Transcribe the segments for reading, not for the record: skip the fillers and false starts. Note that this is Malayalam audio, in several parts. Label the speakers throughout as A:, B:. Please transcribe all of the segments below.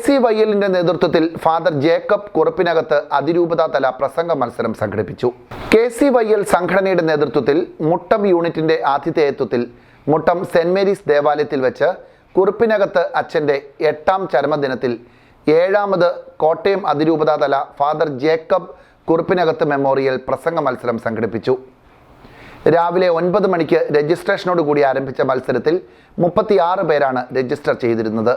A: KCYLന്റെ നേതൃത്വത്തിൽ ഫാദർ ജേക്കബ് കുറുപ്പിനകത്ത് അതിരൂപതാതല പ്രസംഗ മത്സരം സംഘടിപ്പിച്ചു. KCYL സംഘടനയുടെ നേതൃത്വത്തിൽ മുട്ടം യൂണിറ്റിന്റെ ആതിഥേയത്വത്തിൽ മുട്ടം സെന്റ് മേരീസ് ദേവാലയത്തിൽ വെച്ച് കുറുപ്പിനകത്ത് അച്ഛൻ്റെ 8ാം ചരമദിനത്തിൽ 7ാമത് കോട്ടയം അതിരൂപതാതല ഫാദർ ജേക്കബ് കുറുപ്പിനകത്ത് മെമ്മോറിയൽ പ്രസംഗ മത്സരം സംഘടിപ്പിച്ചു. രാവിലെ 9 മണിക്ക് രജിസ്ട്രേഷനോടുകൂടി ആരംഭിച്ച മത്സരത്തിൽ 36 പേരാണ് രജിസ്റ്റർ ചെയ്തിരുന്നത്.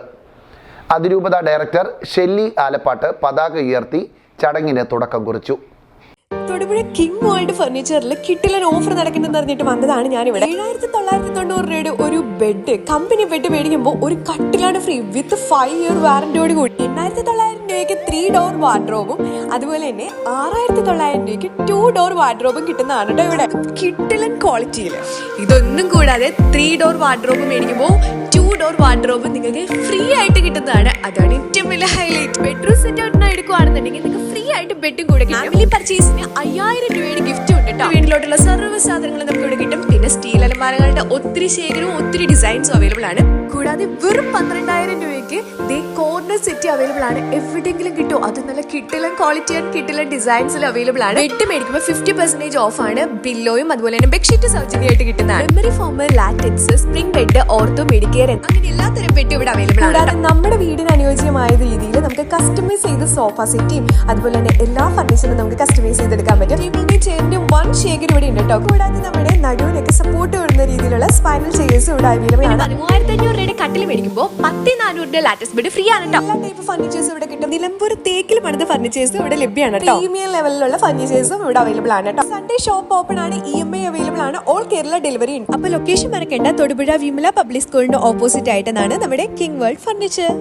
A: അതിരൂപത ഡയറക്ടർ ഷെല്ലി ആലപ്പാട്ട് പതാക ഉയർത്തി ചടങ്ങിന് തുടക്കം കുറിച്ചു.
B: തൊടുപുഴ കിങ് വേൾഡ് ഫർണിച്ചറിൽ കിട്ടിലൊരു ഓഫർ നടക്കുന്നെന്ന് അറിഞ്ഞിട്ട് വന്നതാണ് ഞാനിവിടെ. 7,990 രൂപയുടെ ഒരു ബെഡ്, കമ്പനി ബെഡ് മേടിക്കുമ്പോൾ ഒരു കട്ടിലാണ് ഫ്രീ വിത്ത് 5 ഇയർ വാറന്റിയോട് കൂടി. 8,900 രൂപയ്ക്ക് 3 ഡോർ വാർഡ്രോബും അതുപോലെ തന്നെ 6,900 രൂപയ്ക്ക് 2 ഡോർ വാർഡ്രോബും കിട്ടുന്നതാണ് കേട്ടോ ഇവിടെ. കിട്ടിലൻ ക്വാളിറ്റിയിൽ ഇതൊന്നും കൂടാതെ 3 ഡോർ വാർഡ്രോബ് മേടിക്കുമ്പോൾ 2 ഡോർ വാർഡ്രോബ് നിങ്ങൾക്ക് ഫ്രീ ആയിട്ട് കിട്ടുന്നതാണ്. അതാണ് ഏറ്റവും വലിയ ഹൈലൈറ്റ്. ബെഡ്റൂം സെറ്റ് ഔട്ടിനായി എടുക്കുകയാണെന്നുണ്ടെങ്കിൽ നിങ്ങൾക്ക് ഫ്രീ ആയിട്ട് ബെഡും കൂടെ കിട്ടും. ഫാമിലി പർച്ചേസിന് 5,000 രൂപയുടെ ഗിഫ്റ്റ് ഉണ്ട് കേട്ടോ. വീട്ടിലോട്ടുള്ള സർവ്വ സാധനങ്ങൾ നമുക്ക് ഇവിടെ കിട്ടും. പിന്നെ സ്റ്റീൽ അലമാരകളുടെ ഒത്തിരി ശേഖരവും ഒത്തിരി ഡിസൈൻസും അവൈലബിൾ ആണ്. കൂടാതെ വെറും 12,000 രൂപയ്ക്ക് കോർണർ സെറ്റ് അവൈലബിൾ ആണ്. എവിടെയെങ്കിലും കിട്ടും. അത് നല്ല കിട്ടിലൻ ക്വാളിറ്റി ആൻഡ് കിട്ടിലൻ ഡിസൈൻസിൽ അവൈലബിൾ ആണ്. ബെഡ് മേടിക്കുമ്പോൾ 50% ഓഫ് ആണ്. പില്ലോയും അതുപോലെ തന്നെ ബെഡ്ഷീറ്റ് സൗജന്യമായിട്ട് കിട്ടുന്നതാണ്. Memory form, latex, spring bed, ortho, Medicare അങ്ങനെ എല്ലാത്തരം ബെഡ് ഇവിടെ അവൈലബിൾ ആണ്. കൂടാതെ നമ്മുടെ വീടിന് അനുയോജ്യമായ രീതിയിൽ നമുക്ക് കസ്റ്റമൈസ് ചെയ്ത് സോഫ സെറ്റും അതുപോലെ തന്നെ എല്ലാ ഫർണിച്ചറും നമുക്ക് കസ്റ്റമൈസ് ചെയ്തെടുക്കാൻ പറ്റും. ടേബിളിന്റെ ചെയറിന്റെ 1 ശേഖരം ഇവിടെ ഉണ്ട് കേട്ടോ. കൂടാതെ നമ്മുടെ നടുവിനൊക്കെ സപ്പോർട്ട് വരുന്ന രീതിയിലുള്ള സ്പൈനൽ ചെയേഴ്സും ഇവിടെ അവൈലബിൾ ആണ്. 3,500 രൂപയുടെ കട്ടിൽ മേടിക്കുമ്പോൾ 10,400 ലാറ്റക്സ് ബെഡ് ഫ്രീ ആണ് കേട്ടോ. എല്ലാ ടൈപ്പ് ഫർണിച്ചേഴ്സും ഇവിടെ കിട്ടും. നിലമ്പൂർ തേക്കിൽ പണിത ഫർണിച്ചേഴ്സും ഇവിടെ ലഭ്യമാണ് കേട്ടോ. പ്രീമിയം ലെവലിലുള്ള ഫർണിച്ചേഴ്സും ഇവിടെ അവൈലബിൾ ആണ് കേട്ടോ. സൺഡേ ഷോപ്പ് ഓപ്പൺ ആണ്. EMI അവൈലബിൾ ആണ്. ഓൾ കേരള ഡെലിവറി ഉണ്ട്. അപ്പോൾ ലൊക്കേഷൻ മറക്കേണ്ട. തൊടുപുഴ വിമല പബ്ലിക് സ്കൂളിന്റെ ഓപ്പോസിറ്റ് ആയിട്ടാണ് നമ്മുടെ കിങ് വേൾഡ് ഫർണിച്ചർ.